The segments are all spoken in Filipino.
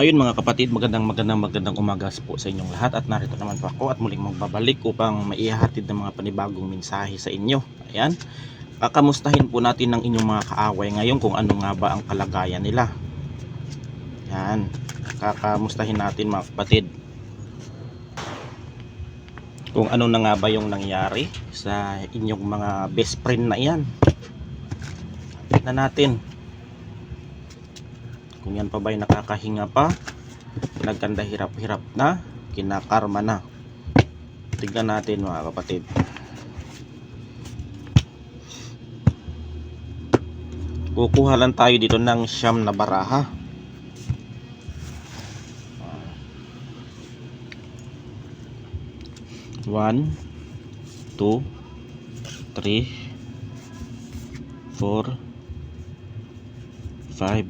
Ayun mga kapatid, magandang umaga po sa inyong lahat, at narito naman po ako at muling magbabalik upang maihahatid ng mga panibagong mensahe sa inyo. Ayan, kakamustahin po natin ng inyong mga kaaway ngayon kung ano nga ba ang kalagayan nila. Ayan, kakamustahin natin mga kapatid kung ano na nga ba yung nangyari sa inyong mga best friend na iyan. Tignan natin kung yan pa ba'y nakakahinga pa, nagkanda hirap-hirap na, kinakarma na. Tignan natin mga kapatid. Kukuha lang tayo dito ng siyam na baraha. One, two, three, four, five,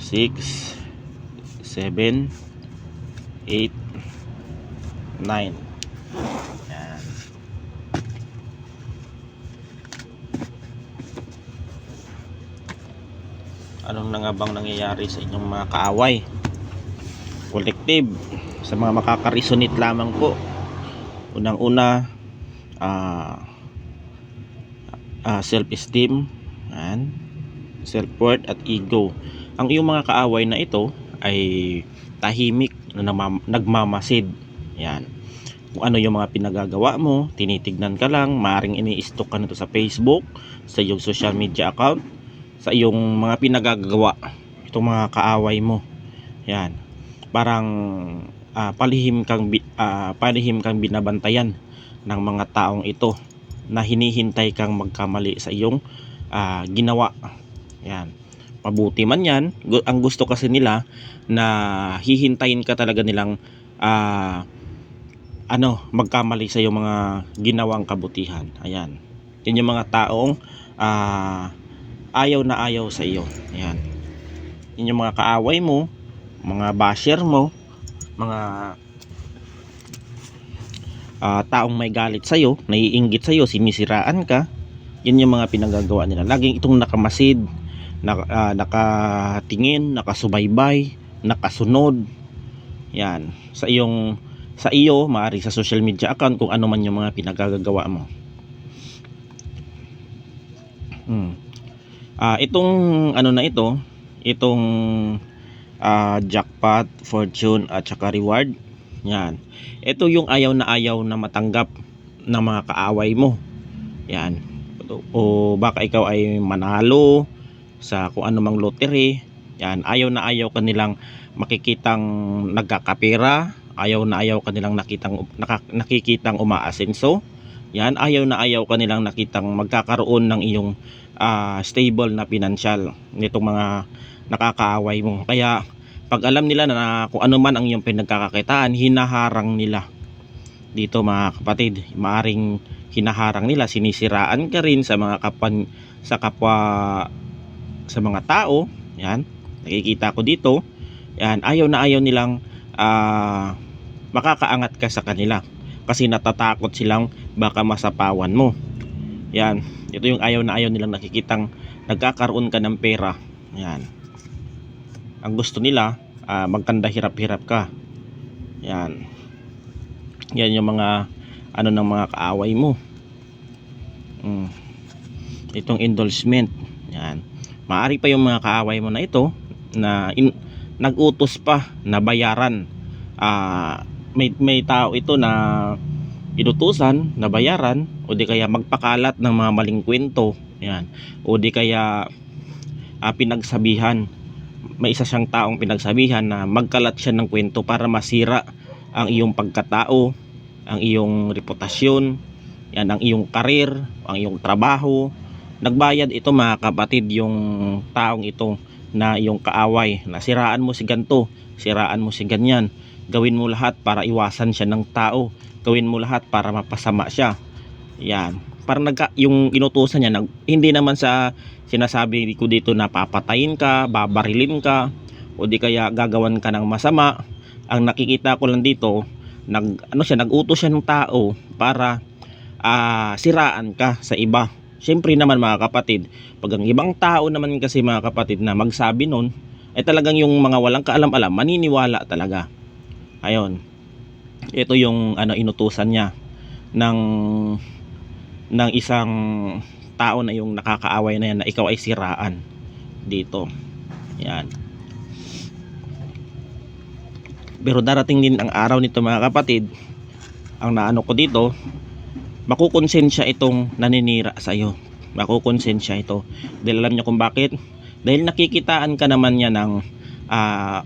6, 7, 8, 9. Yan. Anong na nga bang nangyayari sa inyong mga kaaway? Collective, sa mga makakaresonate lamang po. Unang-una, self-esteem, self-worth at ego. Ang iyong mga kaaway na ito ay tahimik na nagmamasid. Yan. Kung ano yung mga pinagagawa mo, tinitignan ka lang, maaaring ini-stalk ka nito sa Facebook, sa iyong social media account, sa iyong mga pinagagawa, itong mga kaaway mo. Yan. Parang palihim kang binabantayan ng mga taong ito na hinihintay kang magkamali sa iyong ginawa. Yan. Mabuti man yan, ang gusto kasi nila na hihintayin ka talaga nilang magkamali sa iyong mga ginawang kabutihan. Ayan. Yun yung mga taong ayaw na ayaw sa iyo. Ayan. Yun yung mga kaaway mo, mga basher mo, mga taong may galit sa iyo, naiinggit sa iyo, sinisiraan ka. Yun yung mga pinagagawa nila. Laging itong nakamasid, nakatingin, nakasubaybay, nakasunod. Yan. Sa iyo, maaari sa social media account, kung ano man yung mga pinagagawa mo. Itong itong jackpot, fortune at saka reward. Yan. Ito yung ayaw na matanggap ng mga kaaway mo. Yan. O baka ikaw ay manalo sa kung anumang lottery. Yan, ayaw ka nilang makikitang nagkakapera, ayaw ka nilang nakikitang umaasenso. Yan, ayaw ka nilang nakitang magkakaroon ng iyong stable na pinansyal nitong mga nakakaaway mo. Kaya pag alam nila na kung ano man ang iyong pinagkakakitaan, hinaharang nila dito mga kapatid. Maaring hinaharang nila, sinisiraan ka rin sa mga kapwa sa mga tao. Yan, nakikita ko dito. Yan, ayaw nilang makakaangat ka sa kanila kasi natatakot silang baka masapawan mo. Yan, ito yung ayaw nilang nakikitang nagkakaroon ka ng pera. Yan, ang gusto nila magkanda hirap-hirap ka. Yan, yung mga ng mga kaaway mo. Itong endorsement. Yan, maari pa yung mga kaaway mo na ito na nag-utos pa na bayaran. May tao ito na inutusan na bayaran, o di kaya magpakalat ng mga maling kwento. Yan, o di kaya pinagsabihan. May isa siyang taong pinagsabihan na magkalat siya ng kwento para masira ang iyong pagkatao, ang iyong reputasyon, yan, ang iyong karir, ang iyong trabaho. Nagbayad ito mga kapatid, yung taong ito na iyong kaaway, na siraan mo si ganto, siraan mo si ganyan. Gawin mo lahat para iwasan siya ng tao, gawin mo lahat para mapasama siya. Yan, parang yung inutusan niya, hindi naman sa sinasabi ko dito na papatayin ka, babarilin ka, o di kaya gagawan ka ng masama. Ang nakikita ko lang dito, nag-utos siya ng tao para siraan ka sa iba. Siyempre naman mga kapatid, pag ang ibang tao naman kasi mga kapatid na magsabi nun, ay talagang yung mga walang kaalam-alam maniniwala talaga. Ayun, ito yung inutusan niya ng isang tao na yung nakakaaway na yan, na ikaw ay siraan dito. Yan. Pero darating din ang araw nito mga kapatid, ang naano ko dito, makukonsensya itong naninira sa iyo. Makukonsensya ito. Dahil alam niyo kung bakit? Dahil nakikitaan ka naman niya ng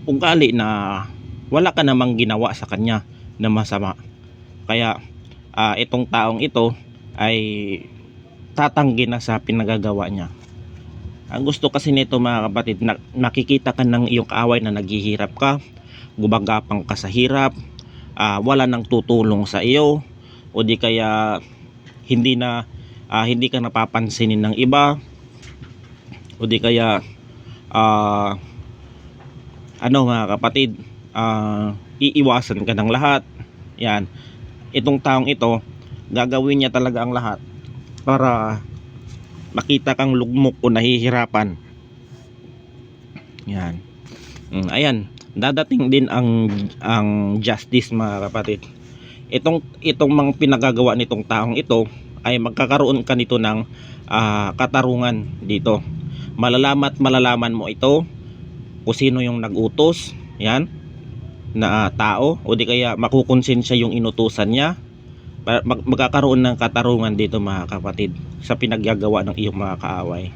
ugali na wala ka namang ginawa sa kanya na masama. Kaya itong taong ito ay tatanggi na sa pinagagawa niya. Ang gusto kasi nito mga kapatid, nakikita ka ng iyong kaaway na naghihirap ka, gumagapang ka sa hirap, wala nang tutulong sa iyo, o di kaya hindi ka napapansinin ng iba, o di kaya mga kapatid, iiwasan ka ng lahat. Yan, itong taong ito, gagawin niya talaga ang lahat para makita kang lugmok o nahihirapan. Yan. Ayan, dadating din ang justice mga kapatid. Itong mga pinagagawa nitong taong ito ay magkakaroon ka nito ng katarungan dito. Malalaman mo ito kung sino yung nag-utos, yan, na tao, o di kaya makukonsensya yung inutusan niya. Magkakaroon ng katarungan dito mga kapatid sa pinaggagawa ng iyong mga kaaway.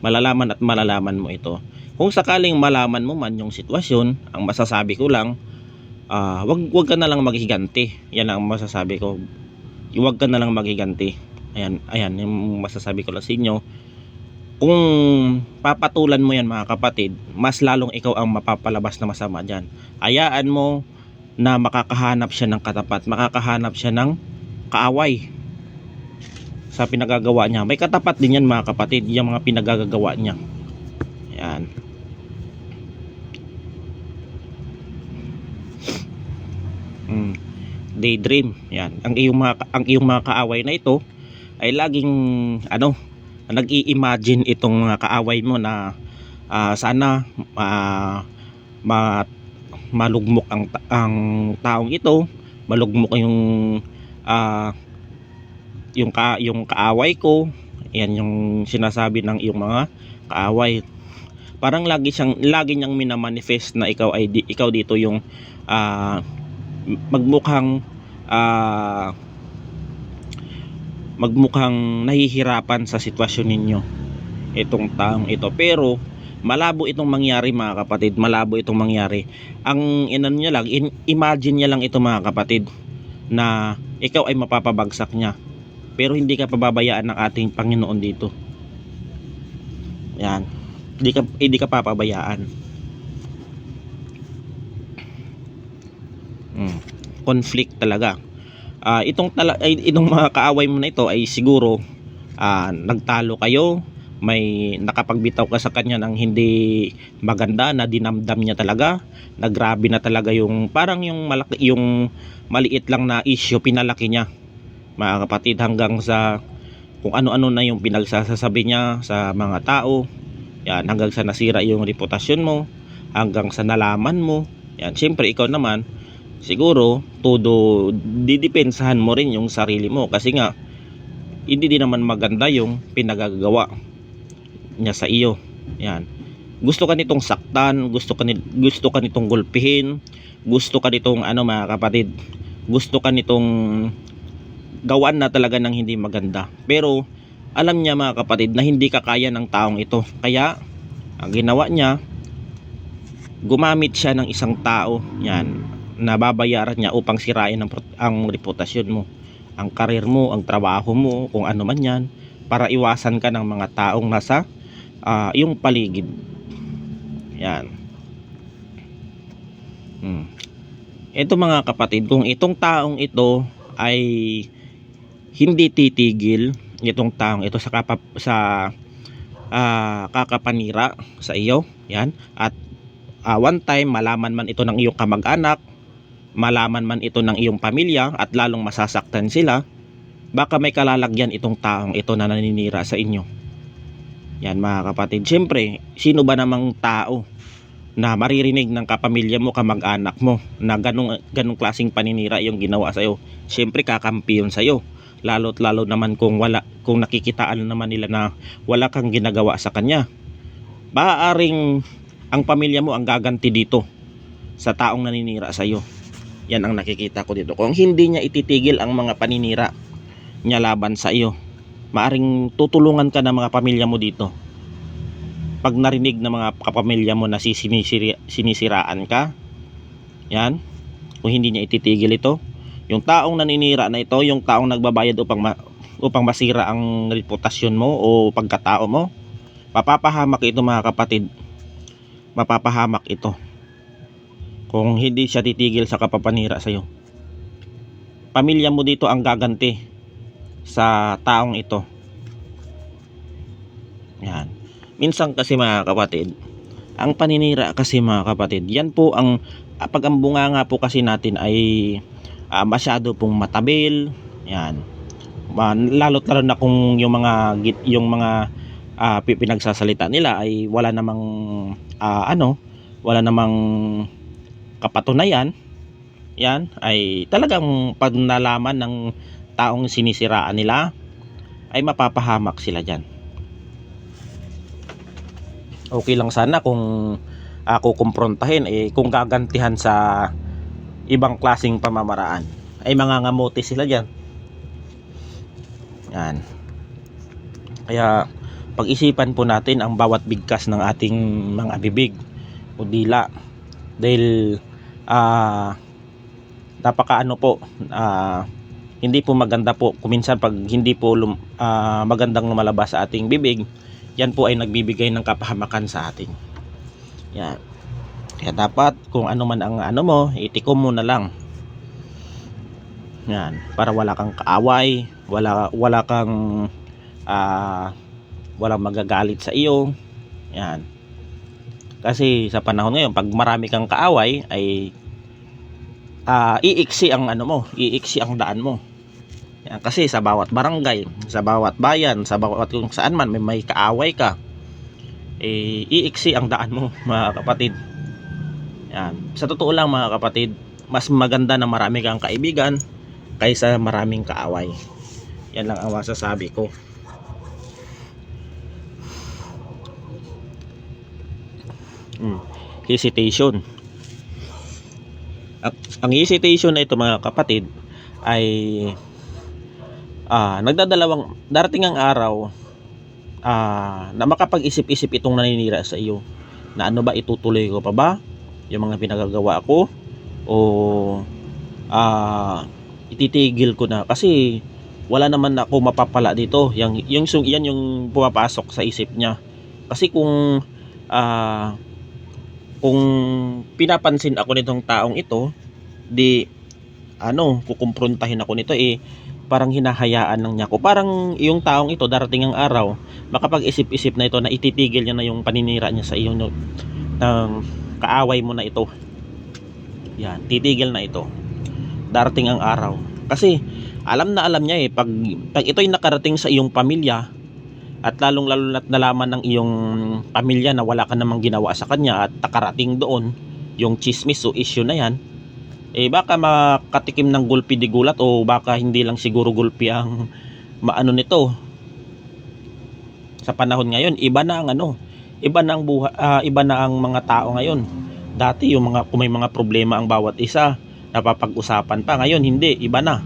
Malalaman mo ito. Kung sakaling malaman mo man yung sitwasyon, ang masasabi ko lang, wag ka na lang maghiganti. Yan ang masasabi ko. Wag ka na lang maghiganti. Ayan yung masasabi ko lang sa inyo. Kung papatulan mo yan mga kapatid, mas lalong ikaw ang mapapalabas na masama dyan. Hayaan mo na makakahanap siya ng katapat, makakahanap siya ng kaaway sa pinagagawa niya. May katapat din yan mga kapatid, yung mga pinagagawa niya. Yan. Daydream. Yan. Ang iyong mga kaaway na ito ay laging nag-i-imagine itong mga kaaway mo na sana malugmok ang taong ito, malugmok yung kaaway ko. Yan yung sinasabi ng iyong mga kaaway. Parang lagi niyang minamanifest na ikaw dito yung magmukhang nahihirapan sa sitwasyon ninyo, itong taong ito. Pero malabo itong mangyari mga kapatid, malabo itong mangyari. Ang niya lang, imagine niya lang ito mga kapatid, na ikaw ay mapapabagsak niya, pero hindi ka pababayaan ng ating Panginoon dito. Yan, hindi ka papabayaan. Conflict talaga. Itong mga kaaway mo na ito ay siguro nagtalo kayo, may nakapagbitaw ka sa kanya ng hindi maganda, na dinamdam niya talaga, na grabe na talaga yung parang yung maliit lang na issue pinalaki niya mga kapatid, hanggang sa kung ano-ano na yung pinagsasabi niya sa mga tao. Yan, hanggang sa nasira yung reputasyon mo, hanggang sa nalaman mo. Yan, syempre ikaw naman siguro didepensahan mo rin yung sarili mo, kasi nga hindi din naman maganda yung pinagagawa niya sa iyo. Yan, gusto ka nitong saktan, gusto ka nitong gulpihin, gusto ka nitong mga kapatid, gusto ka nitong gawan na talaga ng hindi maganda. Pero alam niya mga kapatid na hindi ka kaya ng taong ito, kaya ang ginawa niya, gumamit siya ng isang tao, yan, na babayaran niya upang sirain ang reputasyon mo, ang karir mo, ang trabaho mo, kung ano man yan, para iwasan ka ng mga taong nasa yung paligid. Yan. Ito mga kapatid, kung itong taong ito ay hindi titigil, itong taong ito sa kakapanira sa iyo, yan, at one time malaman man ito ng iyong kamag-anak, malaman man ito ng iyong pamilya, at lalong masasaktan sila, baka may kalalagyan itong taong ito na naninira sa inyo. Yan mga kapatid, siyempre sino ba namang tao na maririnig ng kapamilya mo, kamag-anak mo na ganung klaseng paninira yung ginawa sa'yo? Siyempre kakampi yun sa'yo, lalo't lalo naman kung nakikitaan naman nila na wala kang ginagawa sa kanya. Maaaring ang pamilya mo ang gaganti dito sa taong naninira sa'yo. Yan ang nakikita ko dito. Kung hindi niya ititigil ang mga paninira niya laban sa iyo, maaring tutulungan ka ng mga pamilya mo dito. Pag narinig ng mga kapamilya mo na sinisiraan ka, yan, kung hindi niya ititigil ito, yung taong naninira na ito, yung taong nagbabayad upang masira ang reputasyon mo o pagkatao mo, mapapahamak ito mga kapatid. Mapapahamak ito kung hindi siya titigil sa kapapanira sa iyo. Pamilya mo dito ang gaganti sa taong ito. Yan. Minsan kasi mga kapatid, ang paninira kasi mga kapatid, yan po ang pag ang bunganga po kasi natin ay masyado pong matabil. Yan. Lalo't lalo na kung yung mga pinagsasalita nila ay wala namang wala namang kapatunayan. Yan ay talagang pag nalaman ng taong sinisiraan nila ay mapapahamak sila dyan. Okay lang sana kung ako kumprontahin, kung gagantihan sa ibang klaseng pamamaraan ay mangangamote sila dyan. Yan. Kaya pag-isipan po natin ang bawat bigkas ng ating mga bibig o dila, dahil napakaano po, hindi po maganda po kuminsan pag hindi po magandang lumalabas sa ating bibig. Yan po ay nagbibigay ng kapahamakan sa atin. Yan. Kaya dapat kung ano man ang ano mo, itikom mo na lang. Yan, para wala kang kaaway, wala kang walang magagalit sa iyo. Yan. Kasi sa panahon ngayon, pag marami kang kaaway ay iiksi ang ano mo, iiksi ang daan mo. Yan, kasi sa bawat barangay, sa bawat bayan, sa bawat kung saan man may kaaway ka, iiksi ang daan mo mga kapatid. Yan. Sa totoo lang mga kapatid, mas maganda na marami kang kaibigan kaysa maraming kaaway. Yan lang ang masasabi ko. Hesitation. Ang hesitation na ito mga kapatid ay darating ang araw na makapag-isip-isip itong naninira sa iyo na ano ba, itutuloy ko pa ba yung mga pinagagawa ko o ititigil ko na, kasi wala naman ako mapapala dito. Yan yung pumapasok sa isip niya. Kasi kung pinapansin ako nitong taong ito, di kukumprontahin ako nito, parang hinahayaan lang niya ako. Parang yung taong ito, darating ang araw, makapag-isip-isip na ito na ititigil niya na yung paninira niya sa iyo ng kaaway mo na ito. Yan, titigil na ito. Darating ang araw. Kasi alam na alam niya pag ito'y nakarating sa iyong pamilya, at lalong lalo na't nalaman ng iyong pamilya na wala ka namang ginawa sa kanya at nakarating doon yung chismis o issue na yan, baka makatikim ng gulpi di gulat, o baka hindi lang siguro gulpi ang maano nito. Sa panahon ngayon, iba na ang buhay, iba na ang mga tao ngayon. Dati kung may mga problema ang bawat isa, napapag-usapan pa. Ngayon hindi, iba na.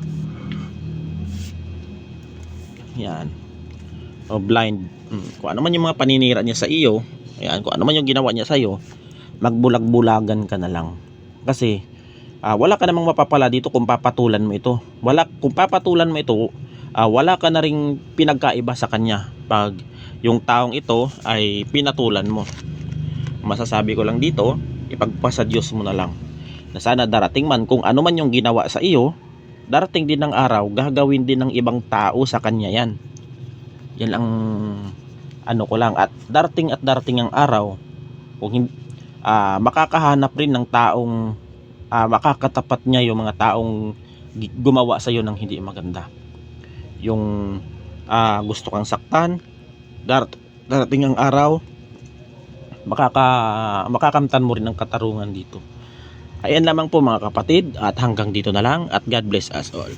Yan. O blind. Kung ano man yung mga paninira niya sa iyo, yan, kung ano man yung ginawa niya sa iyo, magbulag-bulagan ka na lang. Kasi wala ka namang mapapala dito kung papatulan mo ito. Kung papatulan mo ito, wala ka na ring pinagkaiba sa kanya pag yung taong ito ay pinatulan mo. Masasabi ko lang dito, ipagpasa Diyos mo na lang na sana darating man kung ano man yung ginawa sa iyo, darating din ng araw, gagawin din ng ibang tao sa kanya yan. Yan ang ko lang. At darating ang araw, kung makakahanap rin ng taong makakatapat niya yung mga taong gumawa sa iyo ng hindi maganda. Yung gusto kang saktan, darating ang araw, makakamtan mo rin ang katarungan dito. Ayan lamang po mga kapatid, at hanggang dito na lang, at God bless us all.